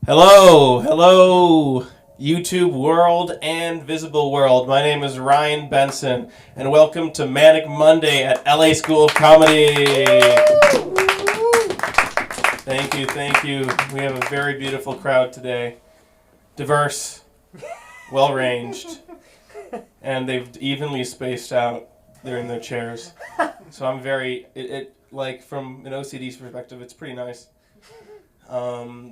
Hello, YouTube world and visible world. My name is Ryan Benson, and welcome to Manic Monday at LA School of Comedy. Thank you. We have a very beautiful crowd today. Diverse, well-ranged, and they've evenly spaced out. They're in their chairs. So I'm like, from an OCD's perspective, it's pretty nice.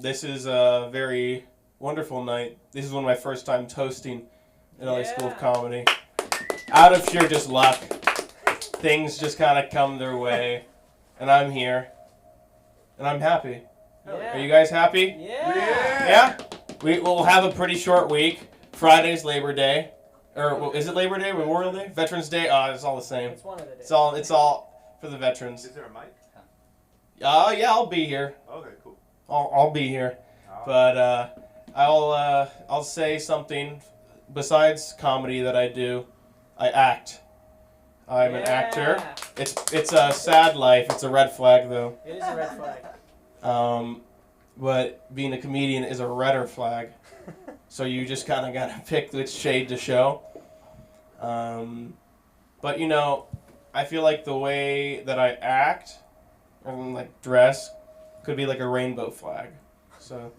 This is a very wonderful night. This is one of my first times hosting at LA School of Comedy. Out of sheer just luck, things just kind of come their way, and I'm here, and I'm happy. Are you guys happy? Yeah? We'll have a pretty short week. Friday's Labor Day. Or is it Labor Day? Memorial Day? Veterans Day? It's all the same. It's one of the days. It's all for the veterans. Is there a mic? Yeah, I'll be here. Okay, cool. I'll be here, but I'll say something besides comedy that I do. I act. I'm an actor. It's a sad life. It's a red flag though. It is a red flag. But being a comedian is a redder flag. So you just kind of gotta pick which shade to show. But I feel like the way that I act and like dress could be like a rainbow flag. So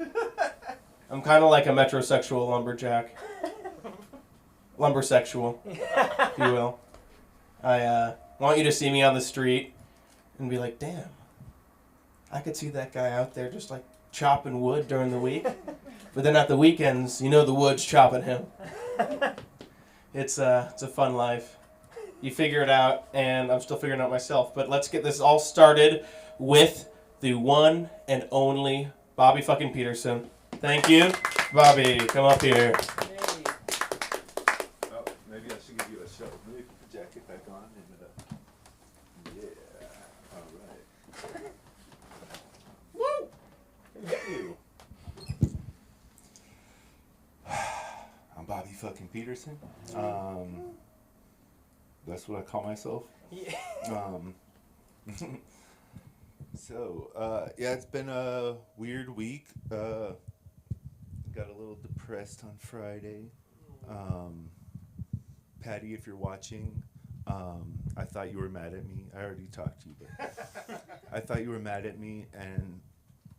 I'm kind of like a metrosexual lumberjack. Lumbersexual, if you will. I want you to see me on the street and be like, damn, I could see that guy out there just like chopping wood during the week. But then at the weekends, the wood's chopping him. It's a fun life. You figure it out, and I'm still figuring it out myself. But let's get this all started with the one and only Bobby fucking Peterson. Thank you. Bobby, come up here. Hey. Oh, maybe I should give you a show. Maybe put the jacket back on and yeah. All right. Woo! Thank you. I'm Bobby fucking Peterson. That's what I call myself. Yeah. So, it's been a weird week. Got a little depressed on Friday. Patty, if you're watching, I thought you were mad at me. I already talked to you, but I thought you were mad at me, and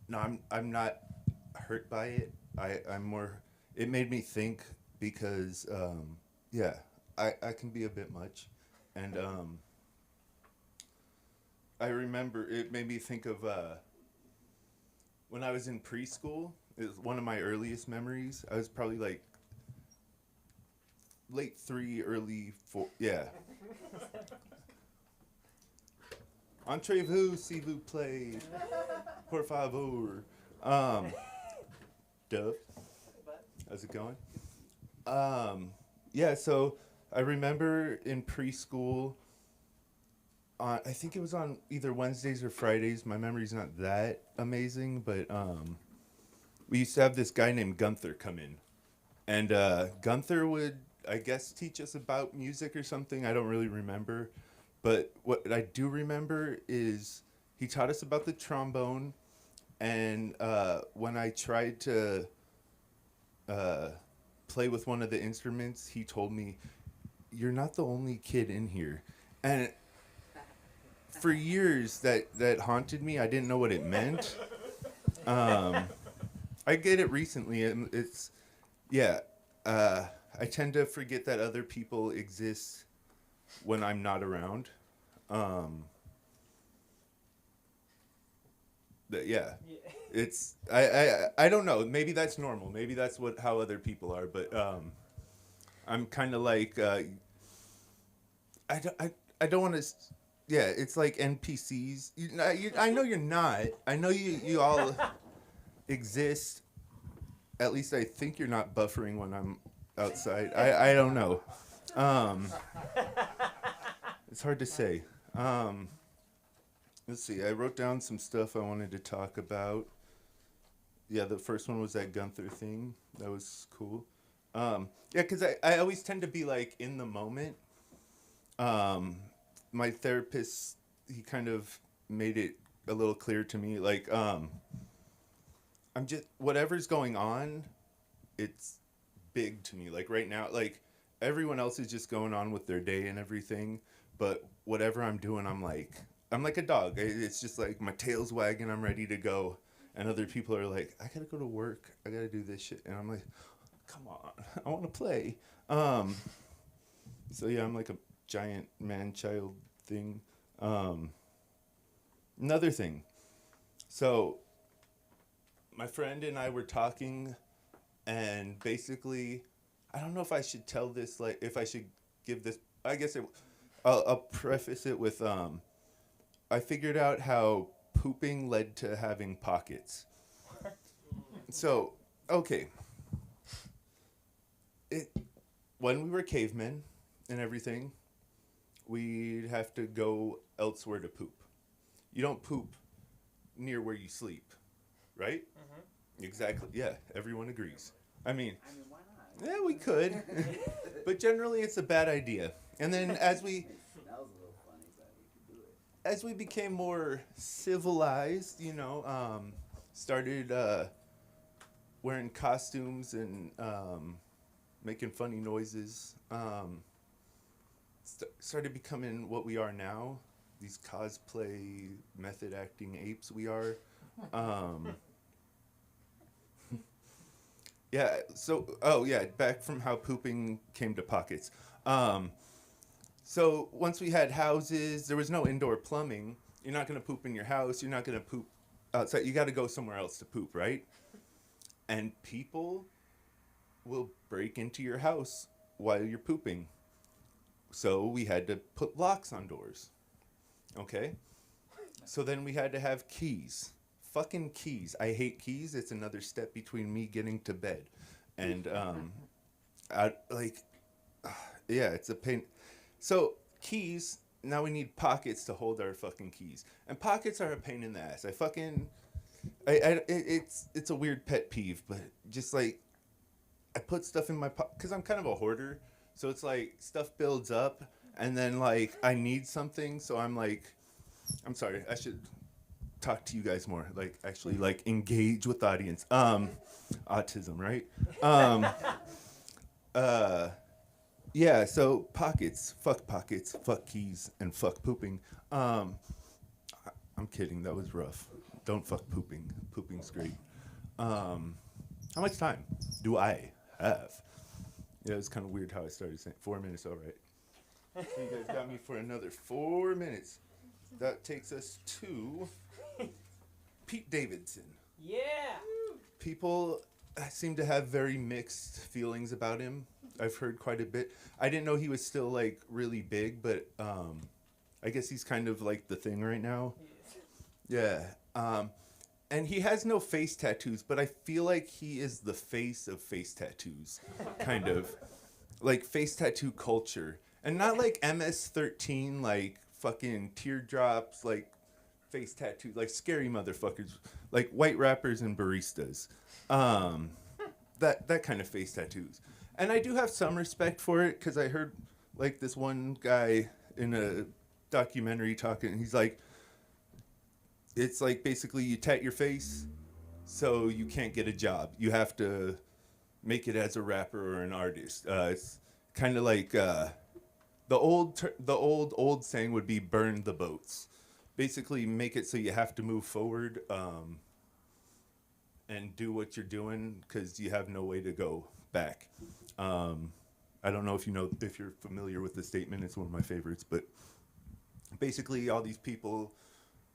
no, I'm not hurt by it. I'm more. It made me think because, I can be a bit much, and I remember it made me think of when I was in preschool. It was one of my earliest memories. I was probably like late 3, early 4. Yeah. Entrez-vous, s'il vous plaît. Por favor. Dove. How's it going? So I remember in preschool, I think it was on either Wednesdays or Fridays. My memory's not that amazing, but we used to have this guy named Gunther come in. And Gunther would, I guess, teach us about music or something. I don't really remember. But what I do remember is he taught us about the trombone. And when I tried to play with one of the instruments, he told me, "You're not the only kid in here." And for years, that haunted me. I didn't know what it meant. I get it recently, and it's, I tend to forget that other people exist when I'm not around. It's I don't know. Maybe that's normal. Maybe that's how other people are. But I'm kind of like I don't want to. Yeah, it's like NPCs. I know you're not. I know you all exist. At least I think you're not buffering when I'm outside. I don't know. It's hard to say. Let's see. I wrote down some stuff I wanted to talk about. Yeah, the first one was that Gunther thing. That was cool. Because I always tend to be like in the moment. My therapist, he kind of made it a little clear to me, like, I'm just whatever's going on, it's big to me. Like right now, like everyone else is just going on with their day and everything, but whatever I'm doing, I'm like a dog. It's just like my tail's wagging. I'm ready to go, and other people are like, I gotta go to work. I gotta do this shit, and I'm like, come on, I want to play. So yeah, I'm like a giant man-child thing. Another thing. So my friend and I were talking, and basically, I don't know if I should tell this, like, if I should give this, I guess I'll preface it with, I figured out how pooping led to having pockets. So, okay. When we were cavemen and everything, we'd have to go elsewhere to poop. You don't poop near where you sleep, right? Mm-hmm. Exactly. Yeah, everyone agrees. I mean, why not? yeah, we could, but generally it's a bad idea. And then as we That was a little funny, but we could do it. as we became more civilized, started wearing costumes and making funny noises, started becoming what we are now. These cosplay method acting apes we are. Yeah, back from how pooping came to pockets. So once we had houses, there was no indoor plumbing. You're not going to poop in your house. You're not going to poop outside. You got to go somewhere else to poop, right? And people will break into your house while you're pooping. So we had to put locks on doors. Okay? So then we had to have keys. Fucking keys. I hate keys. It's another step between me getting to bed. And, it's a pain. So keys, now we need pockets to hold our fucking keys. And pockets are a pain in the ass. It's a weird pet peeve, but just like, I put stuff in my pocket, because I'm kind of a hoarder. So it's like, stuff builds up, and then like, I need something, so I'm like, I'm sorry, I should talk to you guys more, like actually like engage with the audience. Autism, right? Yeah, so pockets, fuck keys, and fuck pooping. I'm kidding, that was rough. Don't fuck pooping. Pooping's great. How much time do I have? Yeah, it's kind of weird how I started saying 4 minutes, all right. So you guys got me for another 4 minutes. That takes us to Pete Davidson. Yeah. People seem to have very mixed feelings about him. I've heard quite a bit. I didn't know he was still like really big, but I guess he's kind of like the thing right now. Yeah. And he has no face tattoos, but I feel like he is the face of face tattoos, kind of. Like face tattoo culture. And not like MS-13, like fucking teardrops, like face tattoos, like scary motherfuckers, like white rappers and baristas. That kind of face tattoos. And I do have some respect for it, because I heard like this one guy in a documentary talking, he's like, it's like basically you tat your face so you can't get a job. You have to make it as a rapper or an artist. It's kind of like the old saying would be burn the boats. Basically make it so you have to move forward and do what you're doing because you have no way to go back. I don't know if you're familiar with the statement. It's one of my favorites, but basically all these people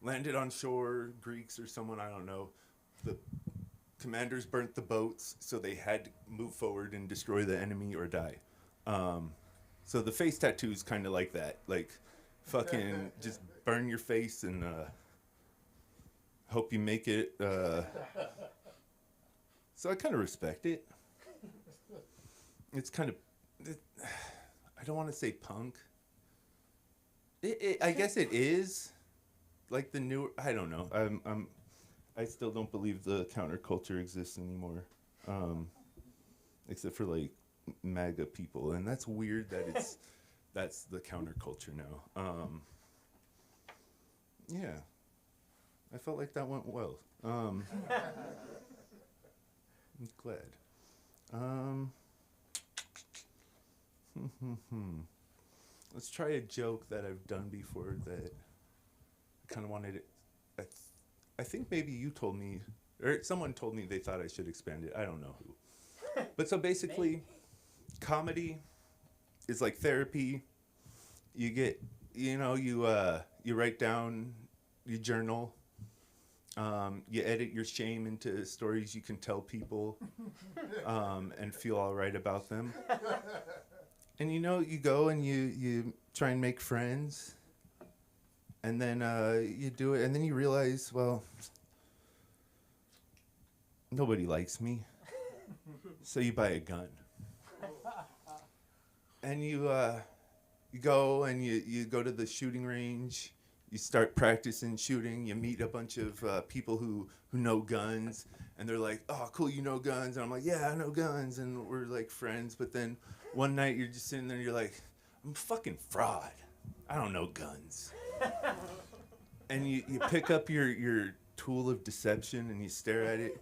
landed on shore, Greeks or someone, I don't know. The commanders burnt the boats, so they had to move forward and destroy the enemy or die. So the face tattoo is kind of like that. Like, fucking just burn your face and hope you make it. So I kind of respect it. It's kind of, I don't want to say punk. I guess it is. Like the new, I don't know. I still don't believe the counterculture exists anymore, except for like MAGA people, and that's weird that that's the counterculture now. Yeah, I felt like that went well. I'm glad. Let's try a joke that I've done before that I kind of wanted it. I think maybe you told me, or someone told me they thought I should expand it. I don't know who. But so basically, comedy is like therapy. You get, you write down, you journal, you edit your shame into stories you can tell people, and feel all right about them. And you go and you try and make friends, and then you do it, and then you realize, well, nobody likes me, so you buy a gun, and you go and you go to the shooting range. You start practicing shooting. You meet a bunch of people who know guns, and they're like, "Oh, cool, you know guns." And I'm like, "Yeah, I know guns," and we're like friends. But then one night you're just sitting there, and you're like, "I'm a fucking fraud. I don't know guns." And you pick up your tool of deception and you stare at it,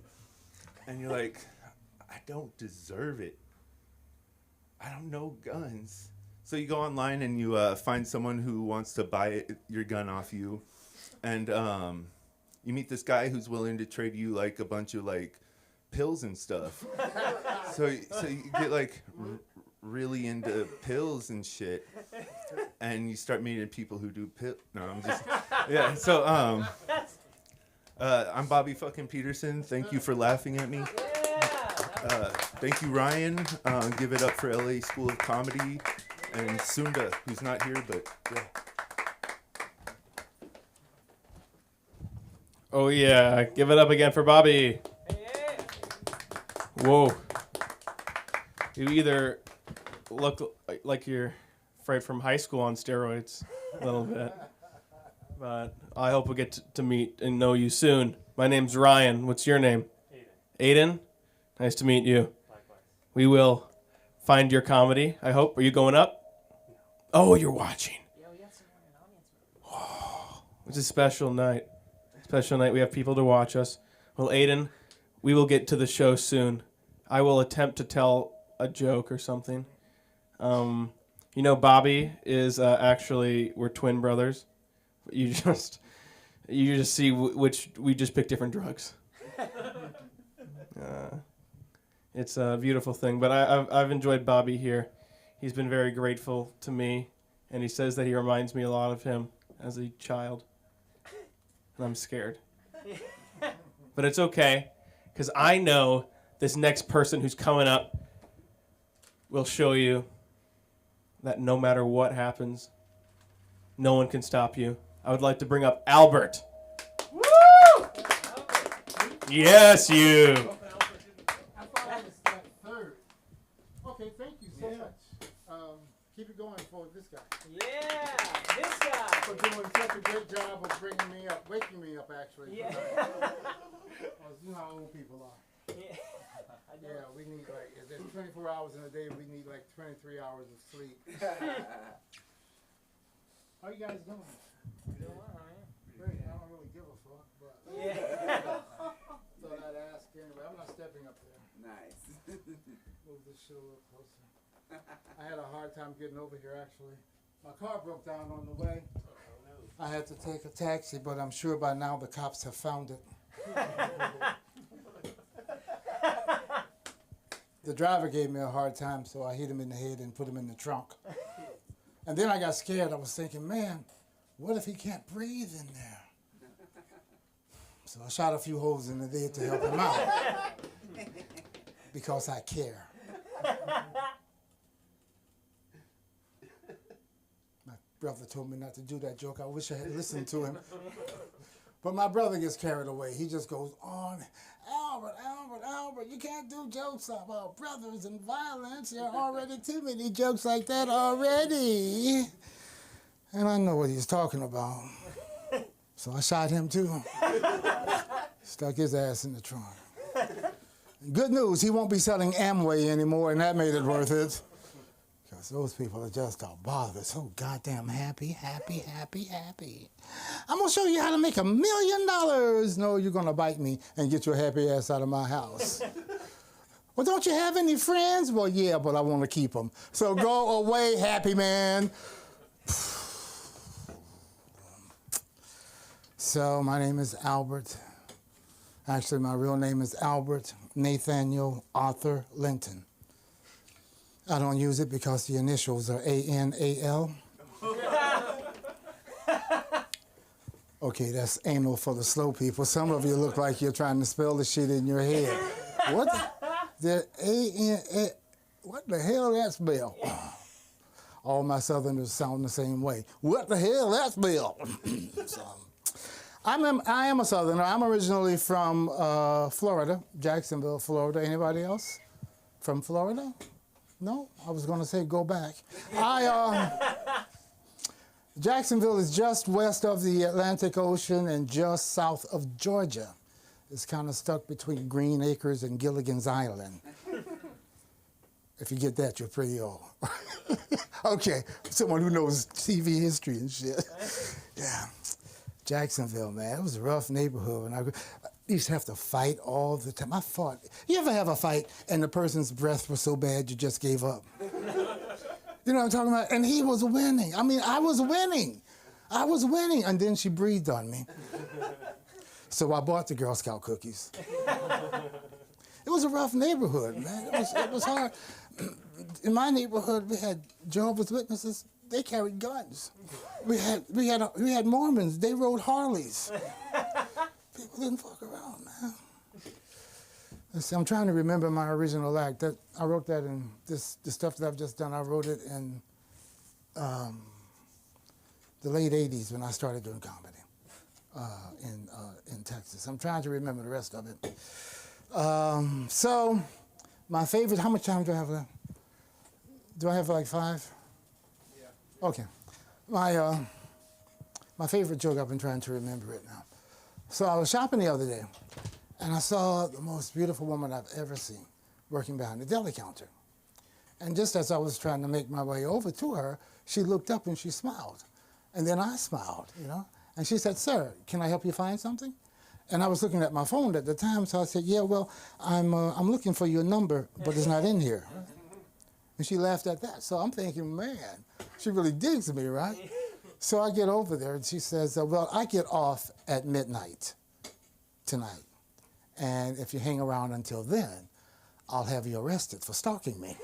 and you're like, "I don't deserve it. I don't know guns." So you go online and you find someone who wants to buy your gun off you, and you meet this guy who's willing to trade you like a bunch of like pills and stuff. So you get like really into pills and shit, and you start meeting people who do No, I'm just yeah. So I'm Bobby fucking Peterson. Thank you for laughing at me. Thank you, Ryan. Give it up for LA School of Comedy. And Sunda, who's not here, but yeah. Oh yeah, give it up again for Bobby. Whoa. You either look like you're right from high school on steroids a little bit. But I hope we get to meet and know you soon. My name's Ryan. What's your name? Aiden. Nice to meet you. Likewise. We will find your comedy, I hope. Are you going up? Oh, you're watching. Yeah, we got someone in the audience. Oh, it's a special night. Special night. We have people to watch us. Well, Aiden, we will get to the show soon. I will attempt to tell a joke or something. Bobby is actually, we're twin brothers. You just see which we just pick different drugs. It's a beautiful thing. But I've enjoyed Bobby here. He's been very grateful to me, and he says that he reminds me a lot of him as a child. And I'm scared. But it's okay, because I know this next person who's coming up will show you that no matter what happens, no one can stop you. I would like to bring up Albert. Woo! Yes, you. I thought I was like third. Okay, thank you so much. Keep it going for this guy. Yeah, this guy. For doing such a great job of waking me up actually. Yeah. You know how old people are. Yeah. I know. Yeah, we need like, if there's 24 hours in a day, we need like 23 hours of sleep. How you guys doing? Doing well, how are you? Great, I don't really give a fuck, but Yeah. thought I'd ask anyway. I'm not stepping up there. Nice. Move this shit a little closer. I had a hard time getting over here actually. My car broke down on the way. I had to take a taxi, but I'm sure by now the cops have found it. The driver gave me a hard time, so I hit him in the head and put him in the trunk. And then I got scared. I was thinking, man, what if he can't breathe in there? So I shot a few holes in the head to help him out. Because I care. My brother told me not to do that joke. I wish I had listened to him. But my brother gets carried away. He just goes on, Albert, you can't do jokes about brothers and violence. There are already too many jokes like that already. And I know what he's talking about. So I shot him too. Stuck his ass in the trunk. Good news, he won't be selling Amway anymore, and that made it worth it. Because those people are just a bother. So goddamn happy. I'm going to show you how to make $1 million. No, you're going to bite me and get your happy ass out of my house. Well, don't you have any friends? Well, yeah, but I want to keep them. So go away, happy man. So my name is Albert. Actually, my real name is Albert Nathaniel Arthur Linton. I don't use it because the initials are A-N-A-L. Okay, that's anal for the slow people. Some of you look like you're trying to spell the shit in your head. What the A-N-A, what the hell that spell? All my Southerners sound the same way. What the hell that spell? So, I am a Southerner. I'm originally from Florida, Jacksonville, Florida. Anybody else from Florida? No? I was going to say go back. Jacksonville is just west of the Atlantic Ocean and just south of Georgia. It's kind of stuck between Green Acres and Gilligan's Island. If you get that, you're pretty old. Okay, someone who knows TV history and shit. Yeah. Jacksonville, man, it was a rough neighborhood. And I used to have to fight all the time. I fought. You ever have a fight and the person's breath was so bad you just gave up? You know what I'm talking about? And he was winning. I mean, I was winning. I was winning. And then she breathed on me. So I bought the Girl Scout cookies. It was a rough neighborhood, man. It was hard. In my neighborhood, we had Jehovah's Witnesses. They carried guns. We had Mormons. They rode Harleys. People didn't fuck around, man. Let's see, I'm trying to remember my original act. I wrote that in the stuff that I've just done. I wrote it in the late '80s when I started doing comedy in Texas. I'm trying to remember the rest of it. So, my favorite. How much time do I have left? Do I have like 5? Yeah. Okay. My favorite joke. I've been trying to remember it now. So I was shopping the other day. And I saw the most beautiful woman I've ever seen working behind the deli counter. And just as I was trying to make my way over to her, she looked up and she smiled. And then I smiled, you know. And she said, "Sir, can I help you find something?" And I was looking at my phone at the time, so I said, "Yeah, well, I'm looking for your number, but it's not in here." And she laughed at that. So I'm thinking, man, she really digs me, right? So I get over there and she says, "Well, I get off at midnight tonight. And if you hang around until then, I'll have you arrested for stalking me."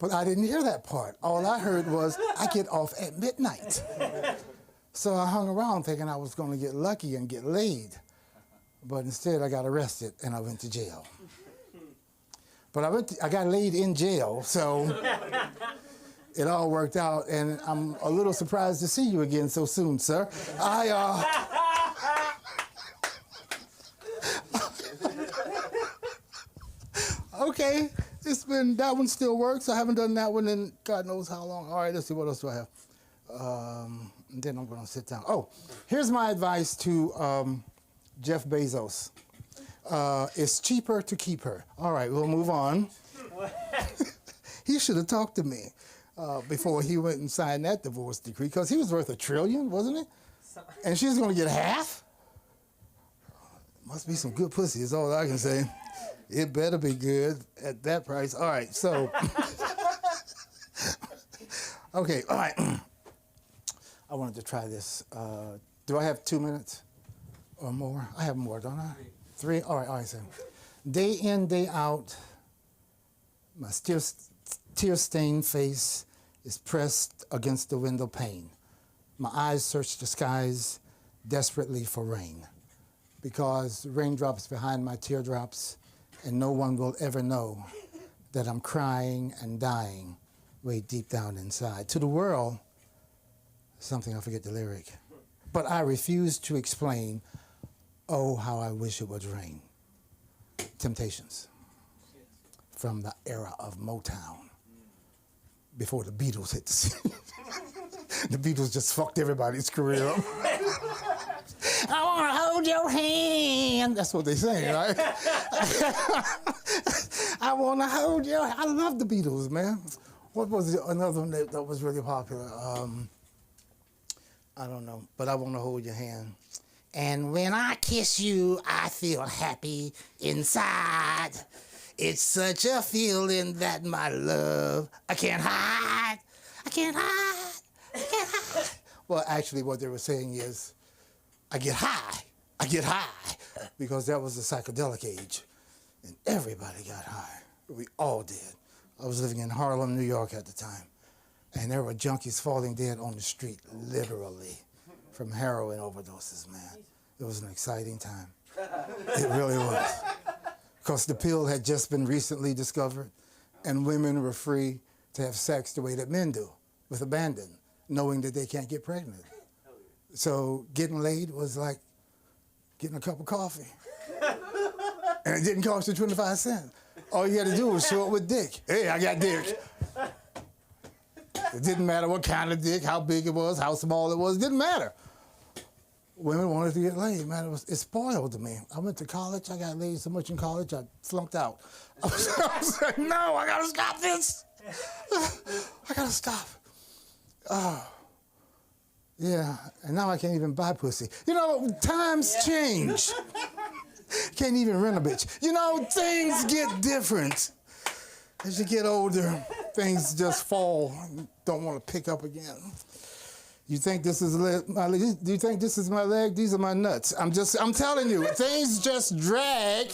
But I didn't hear that part. All I heard was, "I get off at midnight." So I hung around thinking I was going to get lucky and get laid. But instead, I got arrested and I went to jail. But I got laid in jail, so it all worked out. And I'm a little surprised to see you again so soon, sir. Okay, that one still works. I haven't done that one in God knows how long. All right, let's see, what else do I have? And then I'm going to sit down. Oh, here's my advice to Jeff Bezos. It's cheaper to keep her. All right, we'll move on. He should have talked to me before he went and signed that divorce decree, because he was worth $1 trillion, wasn't it? And she's going to get half? Must be some good pussy is all I can say. It better be good at that price. All right, so. Okay, all right. I wanted to try this. Do I have 2 minutes or more? I have more, don't I? 3? All right, so. Day in, day out, my tear-stained face is pressed against the window pane. My eyes search the skies desperately for rain, because raindrops behind my teardrops, and no one will ever know that I'm crying and dying way deep down inside. To the world, something, I forget the lyric, but I refuse to explain, oh, how I wish it would rain. Temptations, from the era of Motown, before the Beatles hit the scene. The Beatles just fucked everybody's career up. I want to hold your hand. That's what they say, right? I want to hold your hand. I love the Beatles, man. What was another one that was really popular? I don't know, but I want to hold your hand. And when I kiss you, I feel happy inside. It's such a feeling that my love, I can't hide. I can't hide. I can't hide. Well, actually, what they were saying is, I get high. I get high. Because that was the psychedelic age. And everybody got high. We all did. I was living in Harlem, New York at the time. And there were junkies falling dead on the street, literally, from heroin overdoses, man. It was an exciting time. It really was. Because the pill had just been recently discovered, and women were free to have sex the way that men do, with abandon, knowing that they can't get pregnant. So getting laid was like getting a cup of coffee. And it didn't cost you 25 cents. All you had to do was show up with dick. Hey, I got dick. It didn't matter what kind of dick, how big it was, how small it was, it didn't matter. Women wanted to get laid, man. It spoiled me. I went to college, I got laid so much in college, I flunked out. I was like, no, I gotta stop this. I gotta stop. Oh, yeah, and now I can't even buy pussy. You know, times change. Can't even rent a bitch. You know, things get different. As you get older, things just fall. Don't want to pick up again. You think this is my leg? Do you think this is my leg? These are my nuts. I'm telling you, things just drag.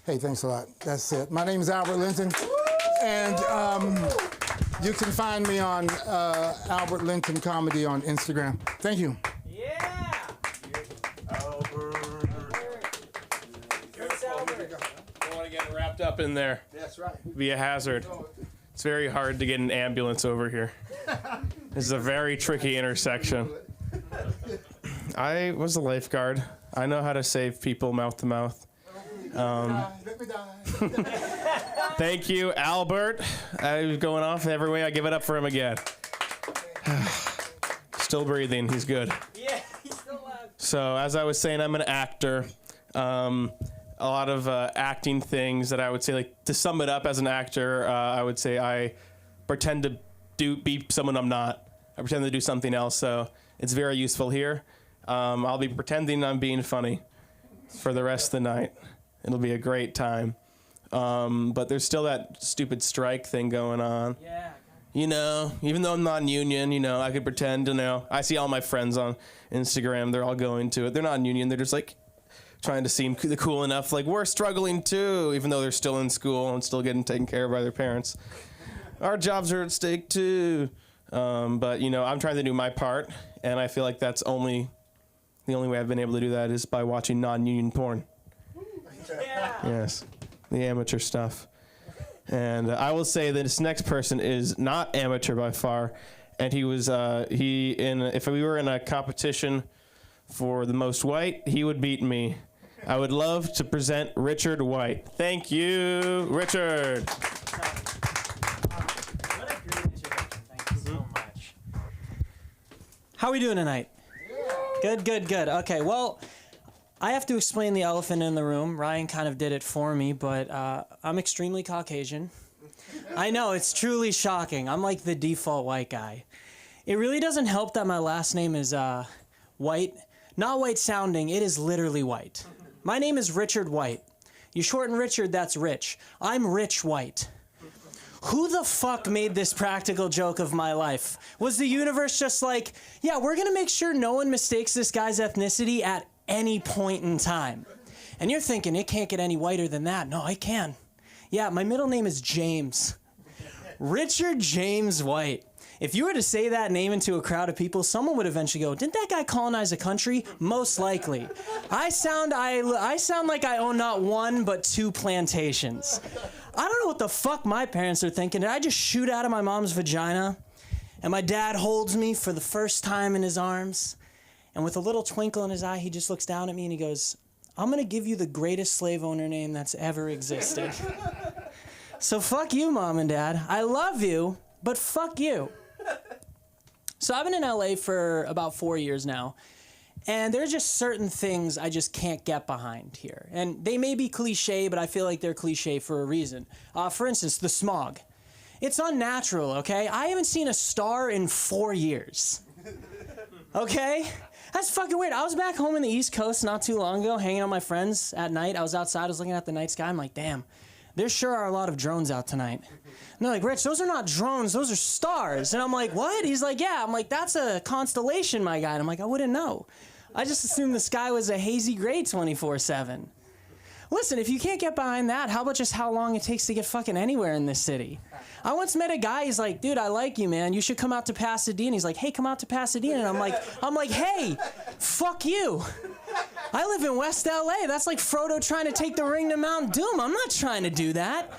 Hey, thanks a lot. That's it. My name is Albert Linton, and you can find me on Albert Linton Comedy on Instagram. Thank you. Yeah. Chris Albert. Don't want to get wrapped up in there. That's right. Be a hazard. It's very hard to get an ambulance over here. This is a very tricky intersection. I was a lifeguard. I know how to save people mouth to mouth. Let me die. Thank you, Albert. I'm going off every way. I give it up for him again. Still breathing. He's good. Yeah, he's still alive. So as I was saying, I'm an actor. A lot of acting things that I would say, like, to sum it up as an actor, I would say I pretend to be someone I'm not. I pretend to do something else, so it's very useful here. I'll be pretending I'm being funny for the rest of the night. It'll be a great time. But there's still that stupid strike thing going on. Yeah. You know, even though I'm non-union, you know, I could pretend to know. I see all my friends on Instagram, they're all going to it. They're not union, they're just like trying to seem cool enough, like, we're struggling too, even though they're still in school and still getting taken care of by their parents. Our jobs are at stake too. But, you know, I'm trying to do my part, and I feel like that's the only way I've been able to do that is by watching non-union porn. Yeah. Yes, the amateur stuff. And I will say that this next person is not amateur by far, and he was if we were in a competition for the most white, he would beat me. I would love to present Richard White. Thank you, Richard. What a great introduction. Thank you so much. How are we doing tonight? Good, good, good. Okay, well, I have to explain the elephant in the room. Ryan kind of did it for me, but I'm extremely Caucasian. I know, it's truly shocking. I'm like the default white guy. It really doesn't help that my last name is White. Not white sounding, it is literally white. My name is Richard White. You shorten Richard, that's Rich. I'm Rich White. Who the fuck made this practical joke of my life? Was the universe just like, yeah, we're gonna make sure no one mistakes this guy's ethnicity at any point in time? And you're thinking, it can't get any whiter than that. No, it can. Yeah, my middle name is James. Richard James White. If you were to say that name into a crowd of people, someone would eventually go, didn't that guy colonize a country? Most likely. I sound like I own not one, but 2 plantations. I don't know what the fuck my parents are thinking. Did I just shoot out of my mom's vagina? And my dad holds me for the first time in his arms. And with a little twinkle in his eye, he just looks down at me and he goes, I'm gonna give you the greatest slave owner name that's ever existed. So fuck you, Mom and Dad. I love you, but fuck you. So I've been in LA for about 4 years now, and there's just certain things I just can't get behind here. And they may be cliche, but I feel like they're cliche for a reason. For instance, the smog. It's unnatural, okay? I haven't seen a star in 4 years. Okay? That's fucking weird. I was back home in the East Coast not too long ago, hanging out with my friends at night. I was outside. I was looking at the night sky. I'm like, damn, there sure are a lot of drones out tonight. And they're like, Rich, those are not drones. Those are stars. And I'm like, what? He's like, yeah. I'm like, that's a constellation, my guy. And I'm like, I wouldn't know. I just assumed the sky was a hazy gray 24/7. Listen, if you can't get behind that, how about just how long it takes to get fucking anywhere in this city? I once met a guy, he's like, dude, I like you, man. You should come out to Pasadena. He's like, hey, come out to Pasadena. And I'm like, hey, fuck you. I live in West LA. That's like Frodo trying to take the ring to Mount Doom. I'm not trying to do that.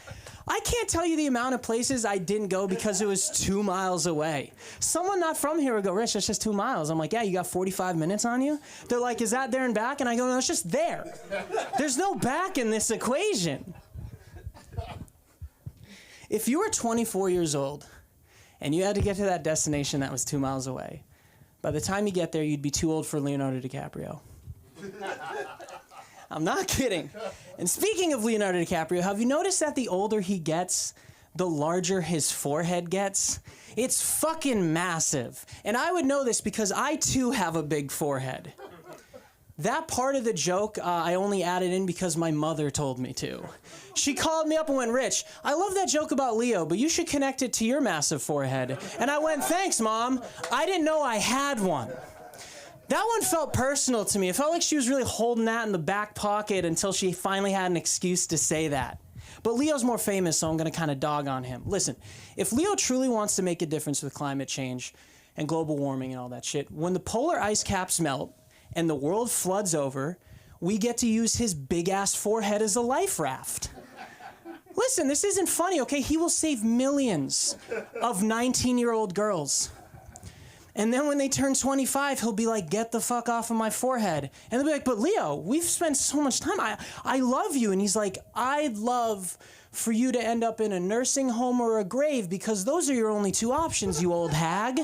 I can't tell you the amount of places I didn't go because it was 2 miles away. Someone not from here would go, Rich, that's just 2 miles. I'm like, yeah, you got 45 minutes on you? They're like, is that there and back? And I go, no, it's just there. There's no back in this equation. If you were 24 years old and you had to get to that destination that was 2 miles away, by the time you get there, you'd be too old for Leonardo DiCaprio. I'm not kidding. And speaking of Leonardo DiCaprio, have you noticed that the older he gets, the larger his forehead gets? It's fucking massive. And I would know this because I too have a big forehead. That part of the joke I only added in because my mother told me to. She called me up and went, Rich, I love that joke about Leo, but you should connect it to your massive forehead. And I went, thanks, Mom. I didn't know I had one. That one felt personal to me. It felt like she was really holding that in the back pocket until she finally had an excuse to say that. But Leo's more famous, so I'm going to kind of dog on him. Listen, if Leo truly wants to make a difference with climate change and global warming and all that shit, when the polar ice caps melt and the world floods over, we get to use his big-ass forehead as a life raft. Listen, this isn't funny, okay? He will save millions of 19-year-old girls. And then when they turn 25, he'll be like, get the fuck off of my forehead. And they'll be like, but Leo, we've spent so much time. I love you. And he's like, I'd love for you to end up in a nursing home or a grave because those are your only two options, you old hag.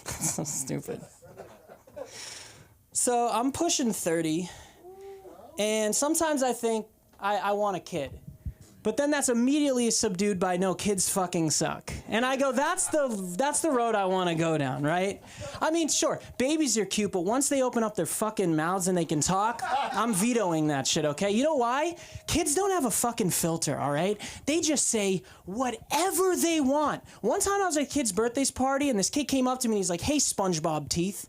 So stupid. So I'm pushing 30. And sometimes I think I want a kid. But then that's immediately subdued by, no, kids fucking suck. And I go, that's the road I want to go down, right? I mean, sure, babies are cute, but once they open up their fucking mouths and they can talk, I'm vetoing that shit, okay? You know why? Kids don't have a fucking filter, all right? They just say whatever they want. One time I was at a kid's birthday party, and this kid came up to me and he's like, hey, SpongeBob teeth.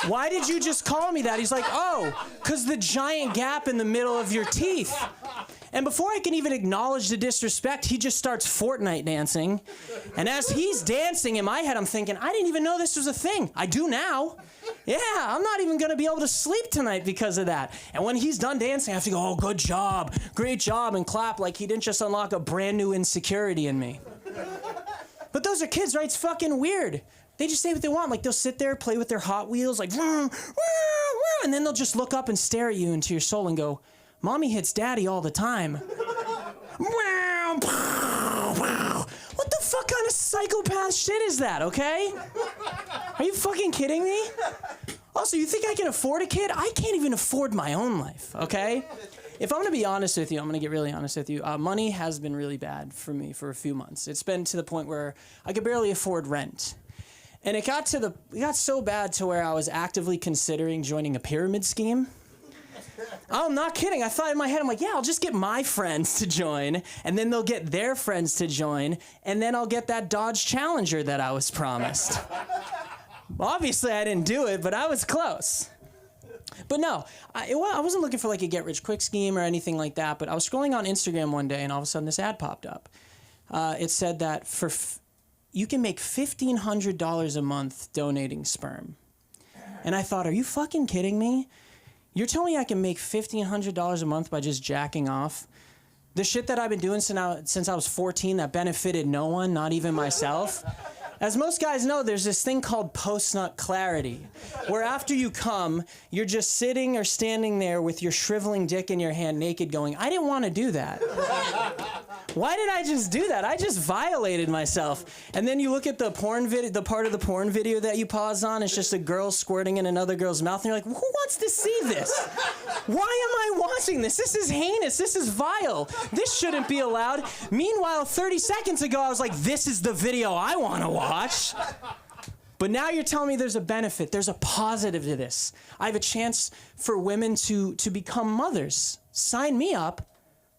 Why did you just call me that? He's like, oh, because the giant gap in the middle of your teeth. And before I can even acknowledge the disrespect, he just starts Fortnite dancing. And as he's dancing, in my head, I'm thinking, I didn't even know this was a thing. I do now. Yeah, I'm not even going to be able to sleep tonight because of that. And when he's done dancing, I have to go, oh, good job, great job, and clap like he didn't just unlock a brand new insecurity in me. But those are kids, right? It's fucking weird. They just say what they want. Like, they'll sit there, play with their Hot Wheels, like, and then they'll just look up and stare at you into your soul and go, Mommy hits Daddy all the time. What the fuck kind of psychopath shit is that, okay? Are you fucking kidding me? Also, you think I can afford a kid? I can't even afford my own life, okay? If I'm going to be honest with you, I'm going to get really honest with you. Money has been really bad for me for a few months. It's been to the point where I could barely afford rent. And it got so bad to where I was actively considering joining a pyramid scheme. I'm not kidding. I thought in my head, I'm like, yeah, I'll just get my friends to join, and then they'll get their friends to join, and then I'll get that Dodge Challenger that I was promised. Obviously, I didn't do it, but I was close. But no, I wasn't looking for like a get-rich-quick scheme or anything like that, but I was scrolling on Instagram one day, and all of a sudden this ad popped up. It said that you can make $1,500 a month donating sperm. And I thought, are you fucking kidding me? You're telling me I can make $1,500 a month by just jacking off? The shit that I've been doing since I was 14 that benefited no one, not even myself. As most guys know, there's this thing called post-nut clarity, where after you come, you're just sitting or standing there with your shriveling dick in your hand naked going, I didn't want to do that. Why did I just do that? I just violated myself. And then you look at the porn video, the part of the porn video that you pause on, it's just a girl squirting in another girl's mouth, and you're like, who wants to see this? Why am I watching this? This is heinous. This is vile. This shouldn't be allowed. Meanwhile, 30 seconds ago, I was like, this is the video I want to watch. But now you're telling me there's a benefit. There's a positive to this. I have a chance for women to become mothers. Sign me up.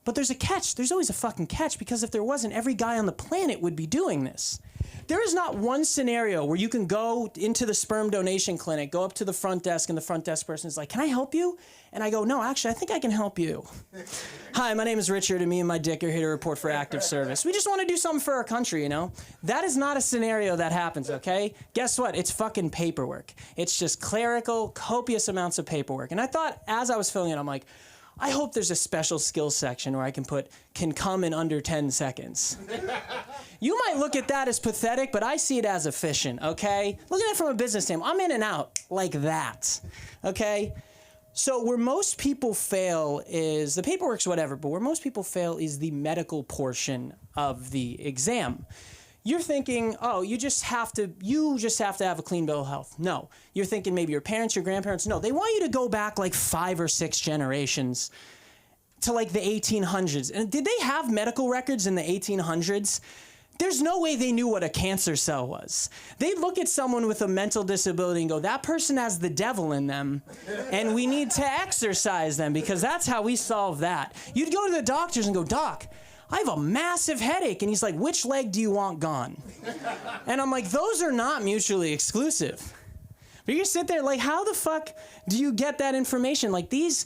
But there's a catch. There's always a fucking catch, because if there wasn't, every guy on the planet would be doing this. There is not one scenario where you can go into the sperm donation clinic, go up to the front desk, and the front desk person is like, "Can I help you?" And I go, "No, actually, I think I can help you." "Hi, my name is Richard, and me and my dick are here to report for active service. We just want to do something for our country, you know?" That is not a scenario that happens, okay? Guess what? It's fucking paperwork. It's just clerical, copious amounts of paperwork. And I thought, as I was filling it, I'm like, I hope there's a special skills section where I can put "can come in under 10 seconds." You might look at that as pathetic, but I see it as efficient, okay? Look at it from a business standpoint. I'm in and out like that, okay? So where most people fail is, the paperwork's whatever, but where most people fail is the medical portion of the exam. You're thinking, oh, you just have to have a clean bill of health. No. You're thinking maybe your parents, your grandparents. No, they want you to go back like 5 or 6 generations to like the 1800s. And did they have medical records in the 1800s? There's no way they knew what a cancer cell was. They'd look at someone with a mental disability and go, that person has the devil in them, and we need to exorcise them, because that's how we solve that. You'd go to the doctors and go, "Doc, I have a massive headache." And he's like, "Which leg do you want gone?" And I'm like, those are not mutually exclusive. But you sit there like, how the fuck do you get that information? Like the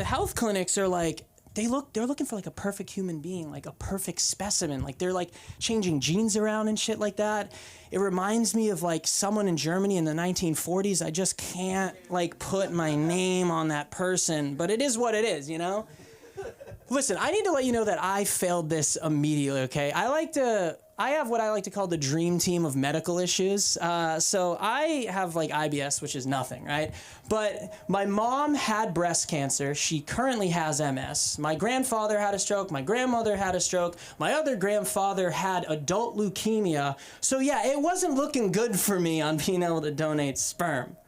health clinics are like, they're looking for like a perfect human being, like a perfect specimen. Like they're like changing genes around and shit like that. It reminds me of like someone in Germany in the 1940s. I just can't like put my name on that person, but it is what it is, you know? Listen, I need to let you know that I failed this immediately, okay? I have what I like to call the dream team of medical issues. So I have like IBS, which is nothing, right? But my mom had breast cancer. She currently has MS. My grandfather had a stroke. My grandmother had a stroke. My other grandfather had adult leukemia. So yeah, it wasn't looking good for me on being able to donate sperm.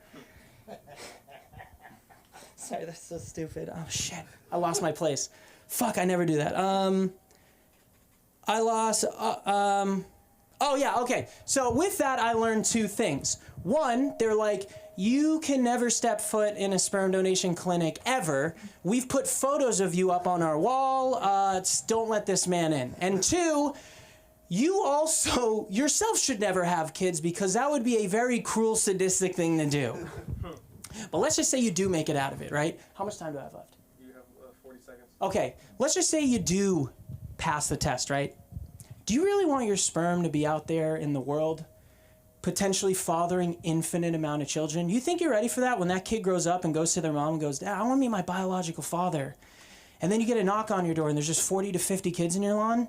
Sorry, that's so stupid. Oh shit, I lost my place. Fuck, I never do that. I lost, oh yeah, okay. So with that, I learned 2 things. One, they're like, you can never step foot in a sperm donation clinic ever. We've put photos of you up on our wall. Don't let this man in. And 2, you also yourself should never have kids, because that would be a very cruel, sadistic thing to do. But let's just say you do make it out of it, right? How much time do I have left? You have 40 seconds. Okay, let's just say you do pass the test, right? Do you really want your sperm to be out there in the world, potentially fathering infinite amount of children? You think you're ready for that when that kid grows up and goes to their mom and goes, "Dad, I want to meet my biological father." And then you get a knock on your door and there's just 40 to 50 kids in your lawn?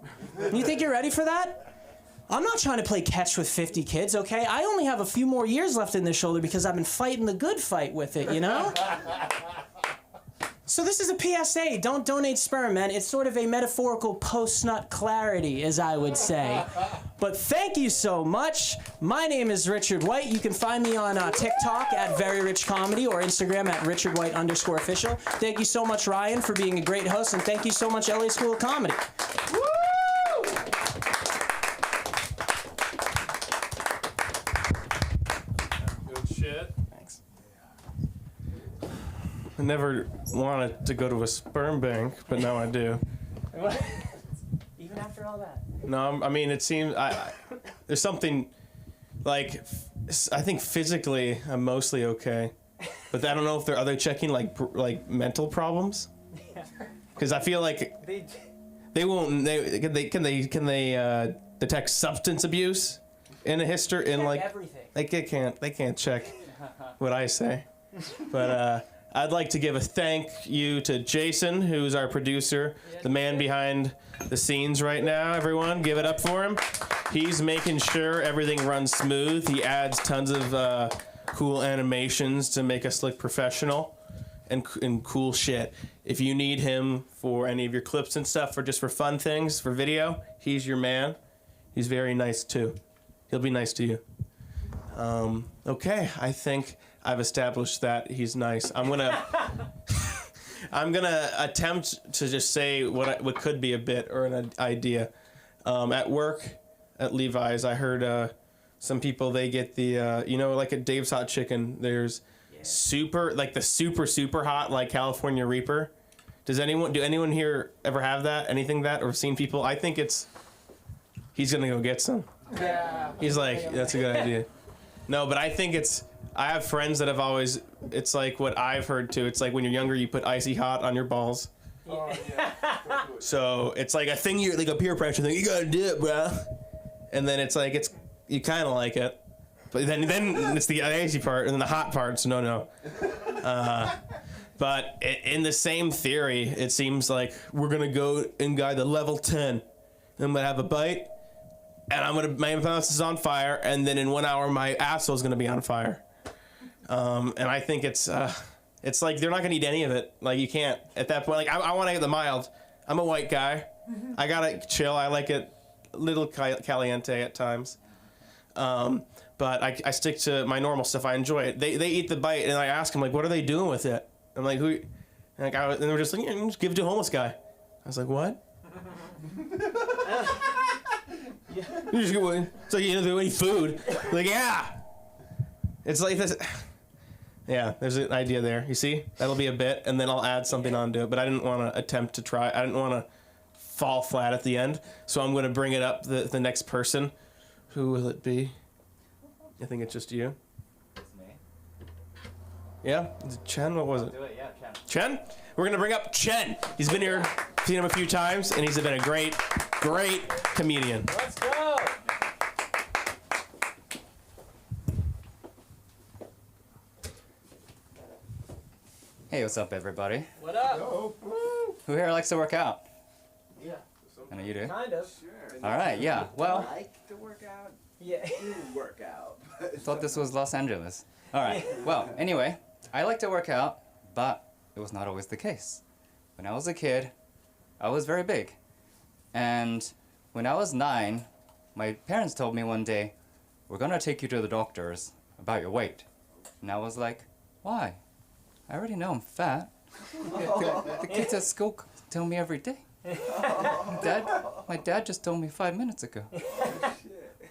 You think you're ready for that? I'm not trying to play catch with 50 kids, okay? I only have a few more years left in this shoulder because I've been fighting the good fight with it, you know? So this is a PSA. Don't donate sperm, man. It's sort of a metaphorical post-nut clarity, as I would say. But thank you so much. My name is Richard White. You can find me on TikTok at Very Rich Comedy or Instagram at RichardWhite_official. Thank you so much, Ryan, for being a great host, and thank you so much, LA School of Comedy. Woo! Good shit. Thanks. I never wanted to go to a sperm bank, but now I do. Even after all that. No, I mean, it seems there's something like I think physically I'm mostly okay, but I don't know if are they checking like mental problems? Because I feel like they won't. Can they detect substance abuse in a history in like everything. They can't check what I say, but I'd like to give a thank you to Jason, who's our producer, the man behind the scenes right now. Everyone, give it up for him. He's making sure everything runs smooth. He adds tons of cool animations to make us look professional and cool shit. If you need him for any of your clips and stuff, or just for fun things, for video, he's your man. He's very nice too. He'll be nice to you. Okay, I think I've established that he's nice. I'm gonna attempt to just say what could be a bit or an idea. At work, at Levi's. I heard some people, they get the like at Dave's Hot Chicken. There's super hot like California Reaper. Do anyone here ever have that? Anything that or seen people? I think he's gonna go get some. Yeah. He's like, that's a good idea. No, but I think I have friends that have always, it's like what I've heard too. It's like when you're younger, you put icy hot on your balls. Oh, yeah. So it's like a thing, like a peer pressure thing. You gotta do it, bro. And then it's like, you kind of like it. But then it's the icy part, and then the hot parts, no. But in the same theory, it seems like we're gonna go and guide the level 10. I'm gonna have a bite, and my mouth is on fire, and then in 1 hour my asshole's gonna be on fire. And I think it's like they're not gonna eat any of it. Like you can't at that point. Like I want to get the mild. I'm a white guy. I gotta chill. I like it a little caliente at times. But I stick to my normal stuff. I enjoy it. They eat the bite, and I ask them like, what are they doing with it? I'm like, who? And they're just like, just give it to a homeless guy. I was like, what? You just go in. It's like, you know, any food? Like, yeah. It's like this. Yeah, there's an idea there. You see? That'll be a bit, and then I'll add something onto it. But I didn't want to attempt to try. I didn't want to fall flat at the end. So I'm going to bring it up the next person. Who will it be? I think it's just you. It's me. Yeah? Is it Chen? What was it? Do it, yeah, Chen. Chen? We're going to bring up Chen. He's been here, seen him a few times, and he's been a great comedian. Let's go. Hey, what's up, everybody? What up? Who here likes to work out? Yeah, I know you do. kind of. Sure. All right, yeah. Well, Like to work out? Yeah. Do work out. thought this was Los Angeles. All right. Well, anyway, I like to work out, but it was not always the case. When I was a kid, I was very big. And when I was 9, my parents told me one day, we're going to take you to the doctors about your weight. And I was like, why? I already know I'm fat. The kids at school tell me every day. My dad just told me 5 minutes ago.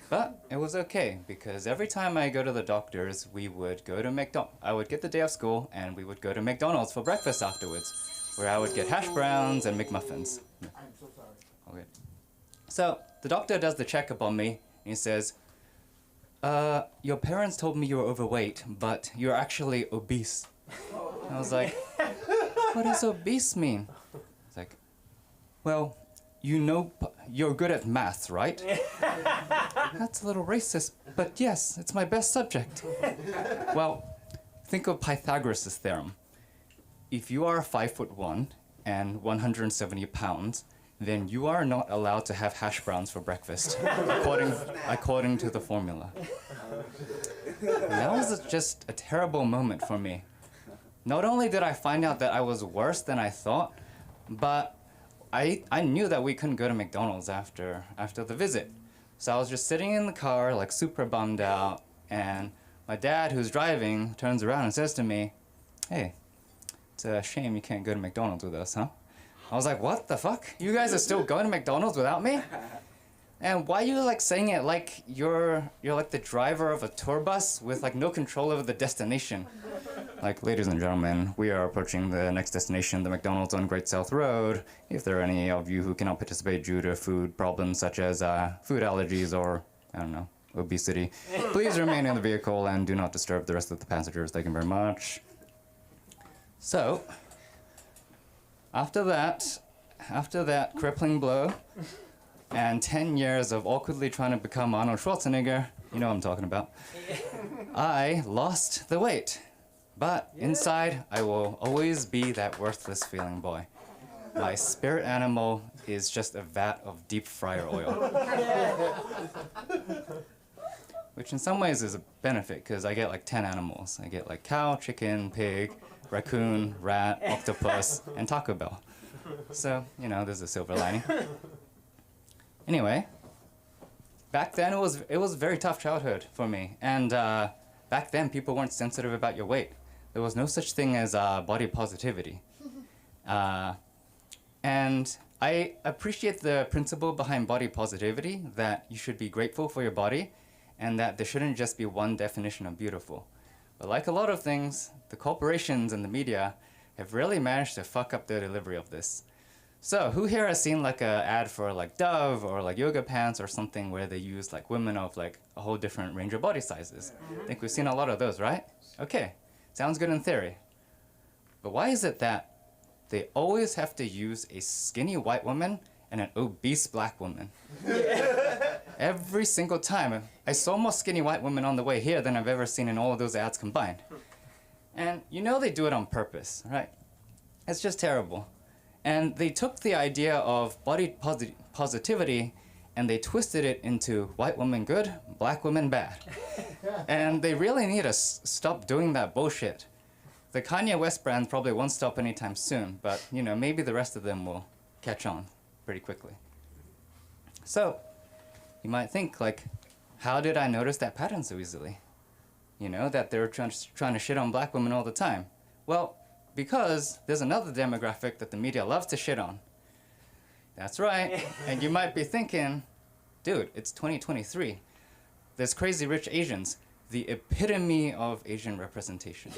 But it was okay, because every time I go to the doctors, we would go to McDonald's. I would get the day off school, and we would go to McDonald's for breakfast afterwards, where I would get hash browns and McMuffins. I'm so sorry. Okay. So the doctor does the checkup on me, and he says, your parents told me you were overweight, but you're actually obese. And I was like, what does obese mean? It's like, well, you know, you're good at math, right? That's a little racist, but yes, it's my best subject. Well, think of Pythagoras' theorem. If you are 5'1" and 170 pounds, then you are not allowed to have hash browns for breakfast, according to the formula. And that was just a terrible moment for me. Not only did I find out that I was worse than I thought, but I knew that we couldn't go to McDonald's after the visit. So I was just sitting in the car, like super bummed out, and my dad, who's driving, turns around and says to me, hey, it's a shame you can't go to McDonald's with us, huh? I was like, what the fuck? You guys are still going to McDonald's without me? And why are you like saying it like you're like the driver of a tour bus with like no control over the destination? Like, ladies and gentlemen, we are approaching the next destination, the McDonald's on Great South Road. If there are any of you who cannot participate due to food problems such as food allergies or, I don't know, obesity, please remain in the vehicle and do not disturb the rest of the passengers. Thank you very much. So, after that crippling blow and 10 years of awkwardly trying to become Arnold Schwarzenegger, you know what I'm talking about, I lost the weight. But inside, I will always be that worthless feeling boy. My spirit animal is just a vat of deep fryer oil. Which in some ways is a benefit, because I get like 10 animals. I get like cow, chicken, pig, raccoon, rat, octopus, and Taco Bell. So, you know, there's a silver lining. Anyway, back then it was a very tough childhood for me. And back then people weren't sensitive about your weight. There was no such thing as body positivity. And I I appreciate the principle behind body positivity, that you should be grateful for your body, and that there shouldn't just be one definition of beautiful. But like a lot of things, the corporations and the media have really managed to fuck up the delivery of this. So who here has seen like a ad for like Dove or like yoga pants or something where they use like women of like a whole different range of body sizes? I think we've seen a lot of those, right? Okay, sounds good in theory. But why is it that they always have to use a skinny white woman and an obese black woman? Every single time. I saw more skinny white women on the way here than I've ever seen in all of those ads combined. And you know they do it on purpose, right? It's just terrible. And they took the idea of body positivity and they twisted it into white women good, black women bad. And they really need to stop doing that bullshit. The Kanye West brand probably won't stop anytime soon, but you know, maybe the rest of them will catch on pretty quickly. So, you might think like, how did I notice that pattern so easily? You know, that they're trying to shit on black women all the time. Well, because there's another demographic that the media loves to shit on. That's right. And you might be thinking, dude, it's 2023. There's Crazy Rich Asians, the epitome of Asian representation.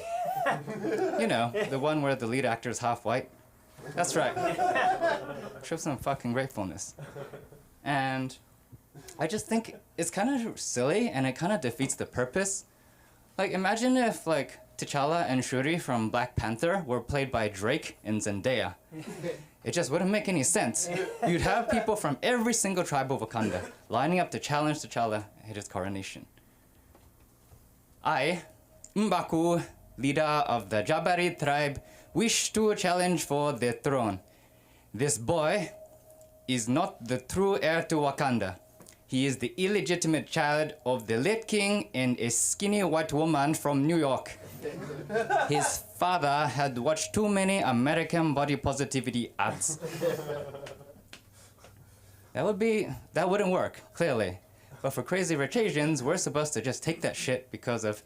You know, the one where the lead actor is half white. That's right. Show some fucking gratefulness. And I just think it's kind of silly and it kind of defeats the purpose. Like, imagine if, like, T'Challa and Shuri from Black Panther were played by Drake and Zendaya. It just wouldn't make any sense. You'd have people from every single tribe of Wakanda lining up to challenge T'Challa at his coronation. I, M'Baku, leader of the Jabari tribe, wish to challenge for the throne. This boy is not the true heir to Wakanda. He is the illegitimate child of the late king and a skinny white woman from New York. His father had watched too many American body positivity ads. That wouldn't work, clearly. But for Crazy Rich Asians, we're supposed to just take that shit because of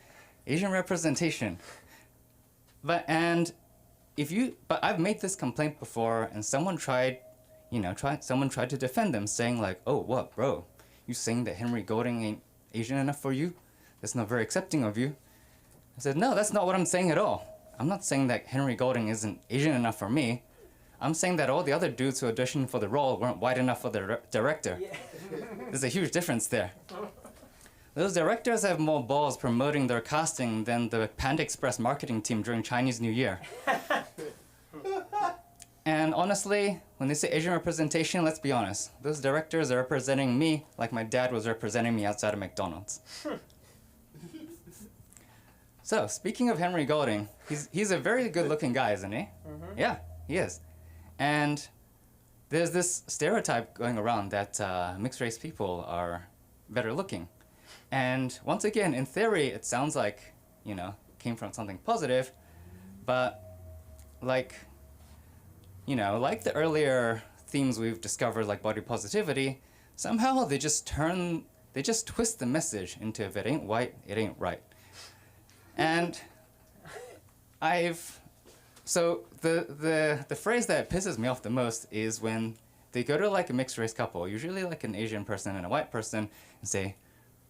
Asian representation. But I've made this complaint before, and someone tried to defend them, saying like, "Oh, what, bro? You saying that Henry Golding ain't Asian enough for you? That's not very accepting of you." I said, "No, that's not what I'm saying at all. I'm not saying that Henry Golding isn't Asian enough for me. I'm saying that all the other dudes who auditioned for the role weren't white enough for the director." Yeah. There's a huge difference there. Those directors have more balls promoting their casting than the Panda Express marketing team during Chinese New Year. And honestly, when they say Asian representation, let's be honest. Those directors are representing me like my dad was representing me outside of McDonald's. So, speaking of Henry Golding, he's a very good-looking guy, isn't he? Mm-hmm. Yeah, he is. And there's this stereotype going around that mixed-race people are better looking. And once again, in theory, it sounds like, you know, came from something positive, but like, you know, like the earlier themes we've discovered, like body positivity, somehow they just twist the message into if it ain't white, it ain't right. And so the phrase that pisses me off the most is when they go to like a mixed race couple, usually like an Asian person and a white person, and say,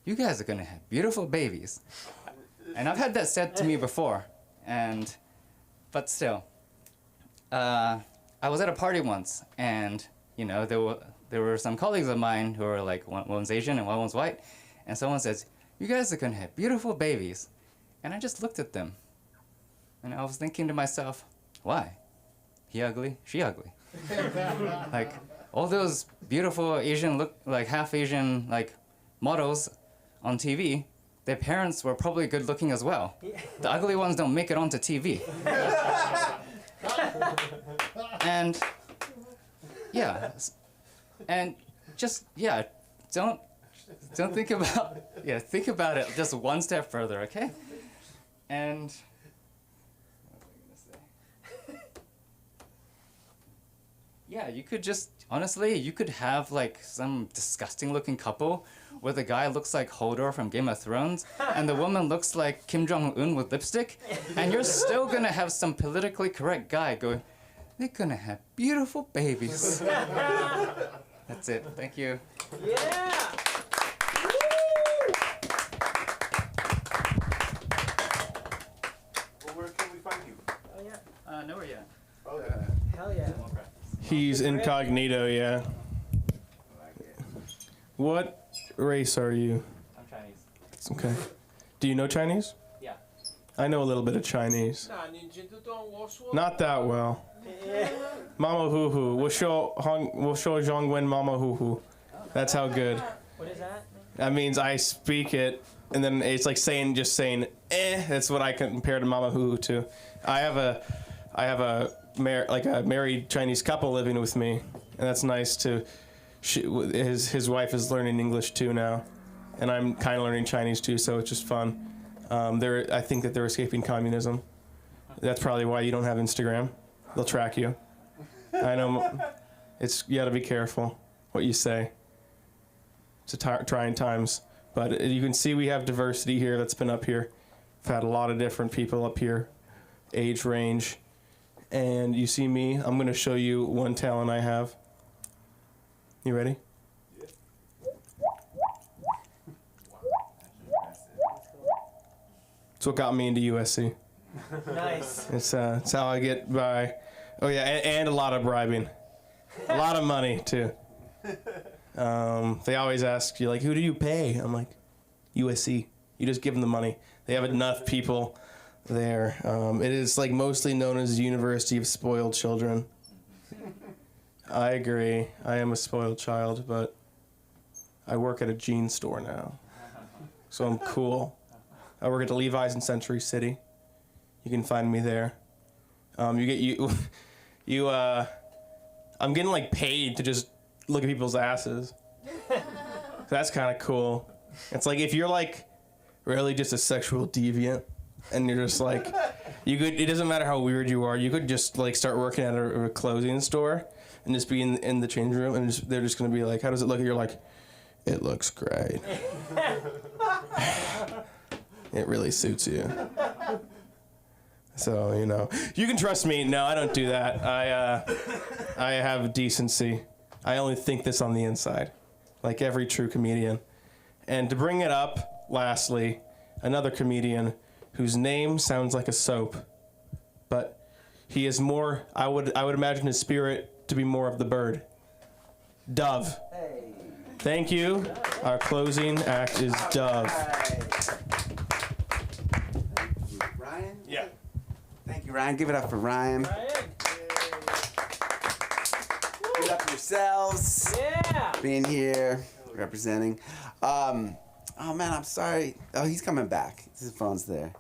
"You guys are gonna have beautiful babies." And I've had that said to me before, but still. I was at a party once, and you know there were some colleagues of mine who were like one's Asian and one was white, and someone says, "You guys are gonna have beautiful babies," and I just looked at them, and I was thinking to myself, why? He ugly, she ugly. Like all those beautiful Asian half Asian like models on TV, their parents were probably good looking as well. Yeah. The ugly ones don't make it onto TV. And yeah, and just don't think about it just one step further, okay? And what was I gonna say? Yeah, you could just honestly, you could have like some disgusting looking couple where the guy looks like Hodor from Game of Thrones and the woman looks like Kim Jong-un with lipstick, and you're still gonna have some politically correct guy go, they're gonna have beautiful babies. That's it. Thank you. Yeah. Well, where can we find you? Oh yeah. Nowhere yet. Oh, yeah. Hell yeah. He's incognito, yeah. What race are you? I'm Chinese. Okay. Do you know Chinese? Yeah. I know a little bit of Chinese. Not that well. Mama hoo hoo. 我说中文 mama hoo hoo. That's how good. What is that? That means I speak it, and then it's like just saying That's what I compare to mama hoo hoo to. I have a married Chinese couple living with me, and that's nice too. His wife is learning English too now, and I'm kind of learning Chinese too, so it's just fun. I think that they're escaping communism. That's probably why you don't have Instagram. They'll track you. I know. You got to be careful what you say. It's trying times, but you can see we have diversity here that's been up here. We've had a lot of different people up here, age range, and you see me. I'm going to show you one talent I have. You ready? It's what got me into USC. Nice. It's how I get by. Oh yeah, and a lot of bribing, a lot of money too. They always ask you like, who do you pay? I'm like, USC. You just give them the money. They have enough people there. It is like mostly known as the University of Spoiled Children. I agree. I am a spoiled child, but I work at a jean store now, so I'm cool. I work at the Levi's in Century City. You can find me there. I'm getting like paid to just look at people's asses. That's kind of cool. It's like if you're like really just a sexual deviant, and you're just like, it doesn't matter how weird you are. You could just like start working at a clothing store and just be in the change room, and they're just gonna be like, how does it look? And you're like, it looks great. It really suits you. So, you can trust me. No, I don't do that. I have decency. I only think this on the inside, like every true comedian. And to bring it up, lastly, another comedian whose name sounds like a soap, but he is more, I would imagine his spirit to be more of the bird. Dove. Hey. Thank you. Our closing act is Dove. Ryan? Yeah. Thank you, Ryan. Give it up for Ryan. Give it up for yourselves. Yeah. Being here, representing. Oh man, I'm sorry. Oh, he's coming back. His phone's there.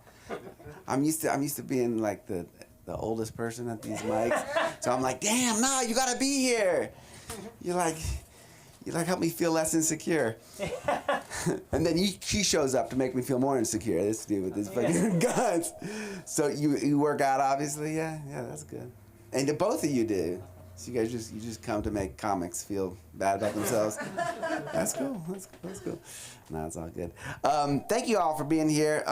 I'm used to being like the oldest person at these mics. So I'm like, damn, no, you gotta be here. You help me feel less insecure. And then she shows up to make me feel more insecure. This dude with his fucking guns. So you work out, obviously, yeah, that's good. And both of you do. So you guys just come to make comics feel bad about themselves. That's cool. That's cool. No, it's all good. Thank you all for being here.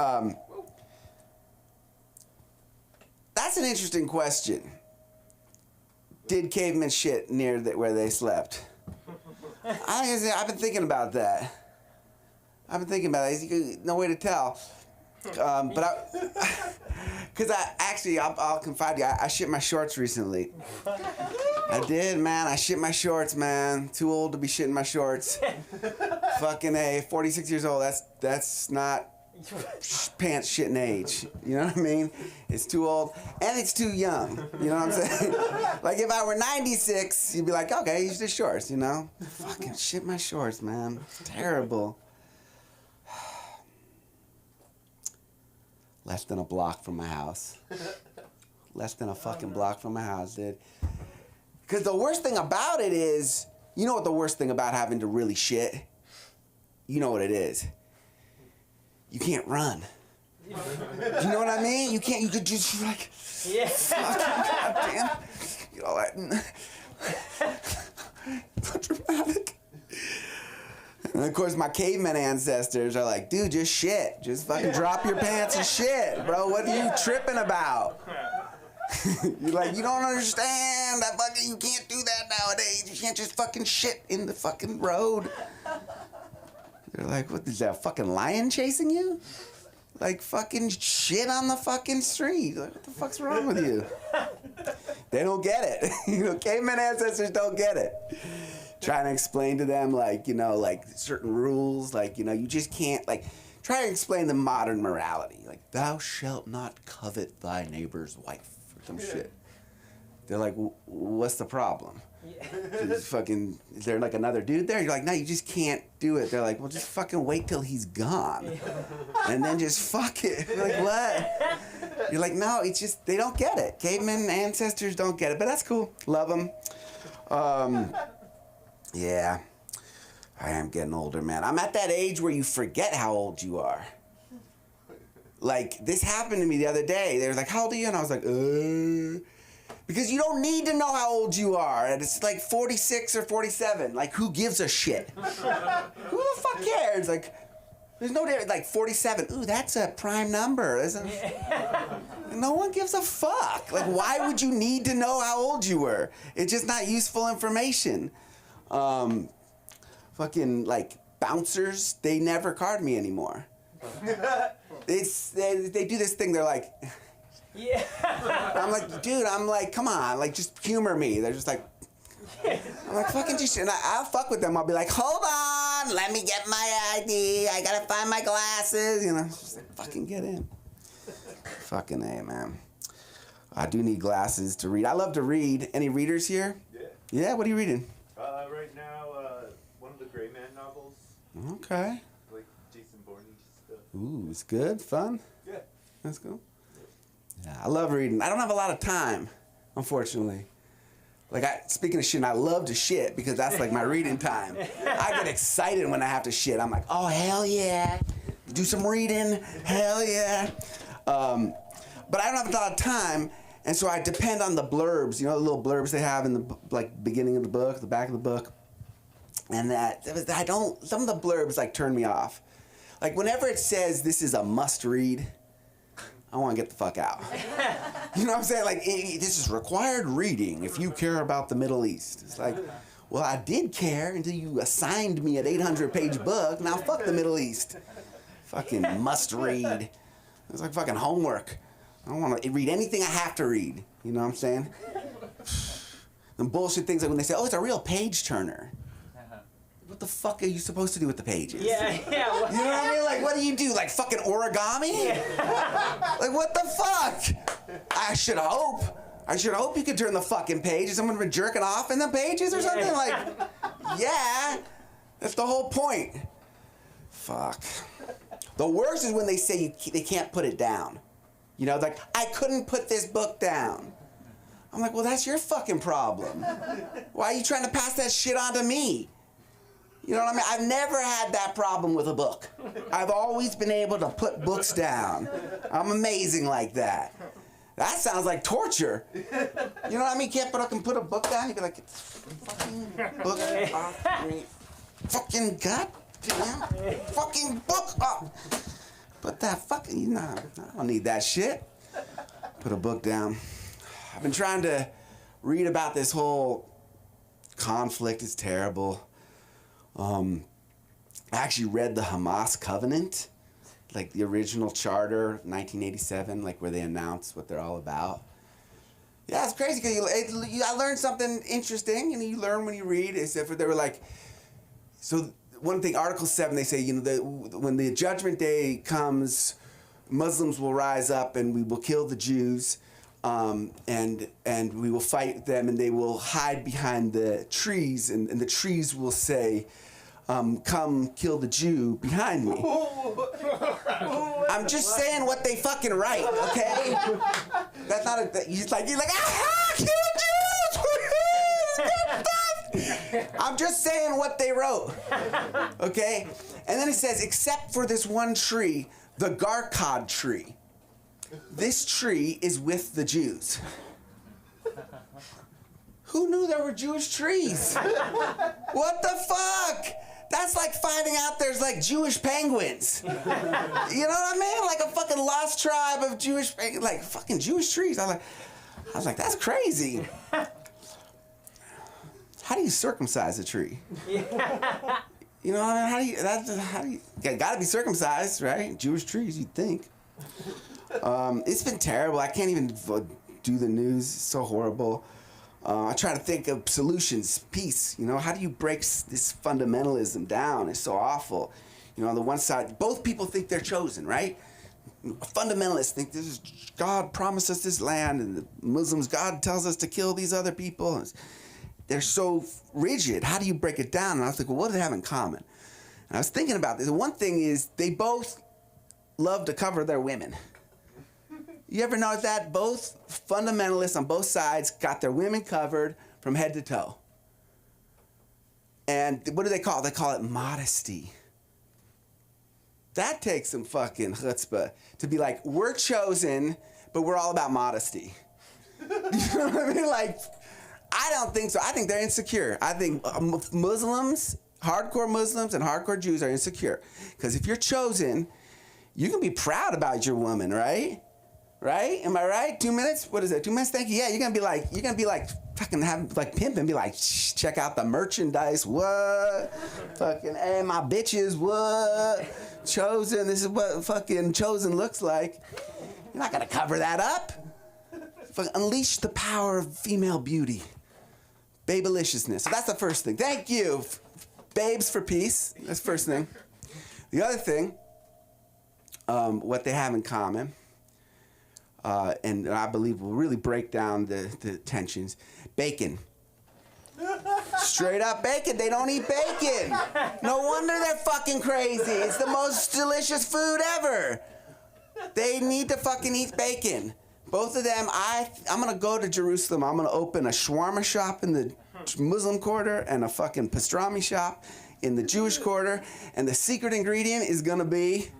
That's an interesting question. Did cavemen shit near where they slept? I've been thinking about that. No way to tell. Because I'll confide to you, I shit my shorts recently. I did, man. I shit my shorts, man. Too old to be shitting my shorts. Fucking A, 46 years old. That's not pants shitting age. You know what I mean? It's too old and it's too young. You know what I'm saying? Like if I were 96, you'd be like, okay, use the shorts, Fucking shit my shorts, man. It's terrible. Less than a block from my house. Less than a fucking block from my house, dude. Because the worst thing about it is, you know what the worst thing about having to really shit? You know what it is. You can't run. Do you know what I mean? You could just like, Yeah. goddamn, so dramatic. And of course my caveman ancestors are like, dude, just shit. Just fucking drop your pants and shit, bro. What are you tripping about? You're like, you don't understand. That fucking, you can't do that nowadays. You can't just fucking shit in the fucking road. They're like, what is that, a fucking lion chasing you? Like fucking shit on the fucking street. Like, what the fuck's wrong with you? They don't get it. You know, caveman ancestors don't get it. Trying to explain to them, like, you know, like certain rules, like, you know, you just can't, like, try to explain the modern morality. Like, thou shalt not covet thy neighbor's wife or some shit. They're like, what's the problem? Fucking, is there like another dude there? You're like, no, you just can't do it. They're like, well, just fucking wait till he's gone. And then just fuck it. You're like, what? You're like, no, it's just, they don't get it. Cavemen ancestors don't get it, but that's cool. Love them. Yeah. I am getting older, man. I'm at that age where you forget how old you are. Like, this happened to me the other day. They were like, how old are you? And I was like, because you don't need to know how old you are. And it's like 46 or 47. Like, who gives a shit? Who the fuck cares? Like, there's no difference. Like, 47. Ooh, that's a prime number. No one gives a fuck. Like, why would you need to know how old you were? It's just not useful information. Fucking, like, bouncers, they never card me anymore. They do this thing, they're like... Yeah. I'm like, dude, I'm like, come on, like, just humor me. They're just like, I'm like, fucking just, and I'll fuck with them. I'll be like, hold on, let me get my ID. I gotta find my glasses. You know, just like, fucking get in. Fucking A, man. I do need glasses to read. I love to read. Any readers here? Yeah. Yeah, what are you reading? Right now, one of the Gray Man novels. Okay. Like Jason Bourne stuff. Ooh, it's good, fun. Yeah. That's cool. Yeah, I love reading. I don't have a lot of time, unfortunately. Like, speaking of shit, I love to shit because that's like my reading time. I get excited when I have to shit. I'm like, oh, hell yeah. Do some reading, hell yeah. But I don't have a lot of time, and so I depend on the blurbs, you know, the little blurbs they have in the, like, beginning of the book, the back of the book. And some of the blurbs, like, turn me off. Like, whenever it says this is a must-read, I want to get the fuck out. You know what I'm saying? Like, this is required reading if you care about the Middle East. It's like, well, I did care until you assigned me an 800-page book. Now fuck the Middle East. Fucking must read. It's like fucking homework. I don't want to read anything I have to read. You know what I'm saying? The bullshit things like when they say, oh, it's a real page turner. What the fuck are you supposed to do with the pages? Yeah. You know what I mean? Like, what do you do? Like, fucking origami? Yeah. Like, what the fuck? I should hope you could turn the fucking page. Is someone been jerking off in the pages or something? Like, yeah. That's the whole point. Fuck. The worst is when they say they can't put it down. You know, like, I couldn't put this book down. I'm like, well, that's your fucking problem. Why are you trying to pass that shit on to me? You know what I mean? I've never had that problem with a book. I've always been able to put books down. I'm amazing like that. That sounds like torture. You know what I mean? Can't put a book down? You'd be like, fucking book off me. Fucking goddamn fucking book up. Put that fucking, I don't need that shit. Put a book down. I've been trying to read about this whole conflict. It's terrible. I actually read the Hamas Covenant, like the original charter, 1987, like where they announced what they're all about. Yeah, it's crazy because I learned something interesting, and you learn when you read. Except for they were like, so one thing, Article 7, they say, you know, when the judgment day comes, Muslims will rise up and we will kill the Jews, and we will fight them, and they will hide behind the trees, and the trees will say, come kill the Jew behind me. I'm just saying what they fucking write, okay? That's not a, he's like, aha, kill Jews! I'm just saying what they wrote, okay? And then it says, except for this one tree, the Garkad tree. This tree is with the Jews. Who knew there were Jewish trees? What the fuck? That's like finding out there's like Jewish penguins. You know what I mean? Like a fucking lost tribe of Jewish, like fucking Jewish trees. I'm like, I was like, that's crazy. How do you circumcise a tree? You know, how do you, gotta be circumcised, right? Jewish trees, you'd think. It's been terrible. I can't even do the news. It's so horrible. I try to think of solutions, peace. You know, how do you break this fundamentalism down? It's so awful. You know, on the one side, both people think they're chosen, right? Fundamentalists think this is God promised us this land, and the Muslims, God tells us to kill these other people. They're so rigid. How do you break it down? And I was like, well, what do they have in common? And I was thinking about this. One thing is they both love to cover their women. You ever notice that? Both fundamentalists on both sides got their women covered from head to toe. And what do they call it? They call it modesty. That takes some fucking chutzpah to be like, we're chosen, but we're all about modesty. You know what I mean? Like, I don't think so. I think they're insecure. I think Muslims, hardcore Muslims and hardcore Jews are insecure. Because if you're chosen, you can be proud about your woman, right? Right? Am I right? 2 minutes? What is it? 2 minutes? Thank you. Yeah, you're gonna be like fucking have like pimp and be like, shh, check out the merchandise. What? Fucking hey, my bitches, what? Chosen, this is what fucking chosen looks like. You're not gonna cover that up. Fucking unleash the power of female beauty. Babeliciousness. So that's the first thing. Thank you. Babes for peace. That's the first thing. The other thing, what they have in common, and I believe will really break down the tensions, bacon. Straight up bacon. They don't eat bacon. No wonder they're fucking crazy. It's the most delicious food ever. They need to fucking eat bacon. Both of them, I'm gonna go to Jerusalem. I'm gonna open a shawarma shop in the Muslim quarter and a fucking pastrami shop in the Jewish quarter. And the secret ingredient is gonna be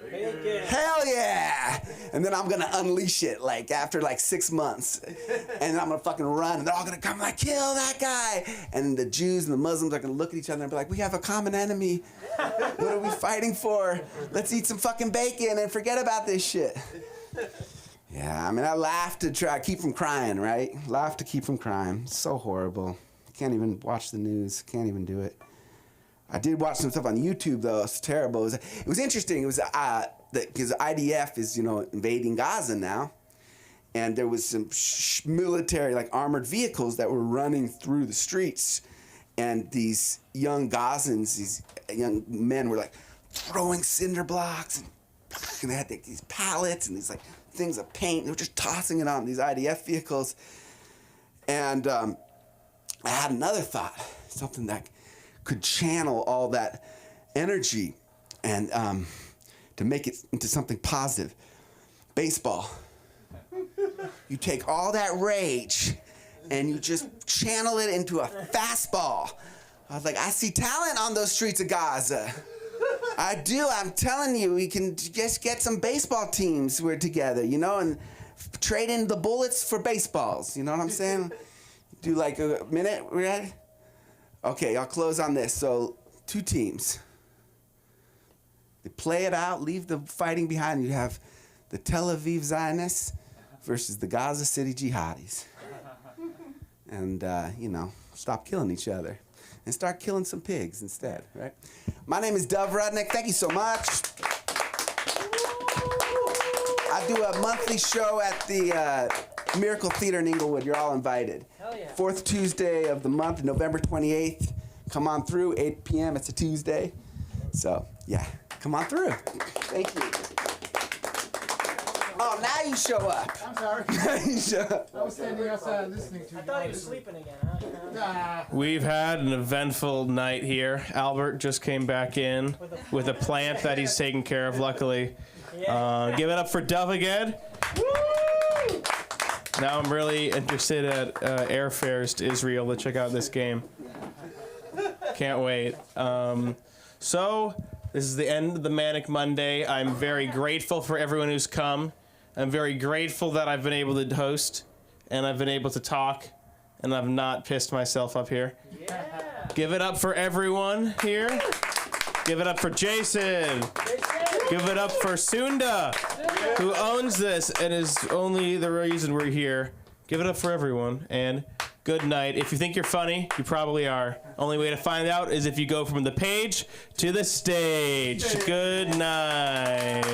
bacon. Hell yeah! And then I'm gonna unleash it like after like 6 months. And I'm gonna fucking run and they're all gonna come like, kill that guy! And the Jews and the Muslims are gonna look at each other and be like, we have a common enemy. What are we fighting for? Let's eat some fucking bacon and forget about this shit. Yeah, I mean, I laugh to try to keep from crying, right? Laugh to keep from crying. It's so horrible. Can't even watch the news. Can't even do it. I did watch some stuff on YouTube, though. It's terrible. It was interesting. It was because IDF is, invading Gaza now. And there was some military, like armored vehicles that were running through the streets. And these young Gazans, these young men were like throwing cinder blocks. And they had these pallets and these like things of paint. They were just tossing it on these IDF vehicles. And I had another thought, something that could channel all that energy and to make it into something positive. Baseball. You take all that rage and you just channel it into a fastball. I was like, I see talent on those streets of Gaza. I do. I'm telling you, we can just get some baseball teams we're together, and trade in the bullets for baseballs. You know what I'm saying? Do like a minute. We ready? Okay, I'll close on this. So, 2 teams. They play it out, leave the fighting behind. You have the Tel Aviv Zionists versus the Gaza City jihadis. And, stop killing each other. And start killing some pigs instead, right? My name is Dov Rudnick. Thank you so much. I do a monthly show at the Miracle Theater in Inglewood. You're all invited. Hell yeah. 4th Tuesday of the month, November 28th. Come on through, 8 p.m. It's a Tuesday. So, yeah, come on through. Thank you. Oh, now you show up. I'm sorry. Now you show up. I was standing outside listening to you. I thought he was sleeping again, huh? We've had an eventful night here. Albert just came back in with a plant that he's taking care of, luckily. Give it up for Dove again. Woo! Now I'm really interested at airfares to Israel to check out this game. Can't wait. So, this is the end of the Manic Monday. I'm very grateful for everyone who's come. I'm very grateful that I've been able to host, and I've been able to talk, and I've not pissed myself up here. Yeah. Give it up for everyone here. Give it up for Jason. Give it up for Sunda, who owns this and is only the reason we're here. Give it up for everyone. And good night. If you think you're funny, you probably are. Only way to find out is if you go from the page to the stage. Good night.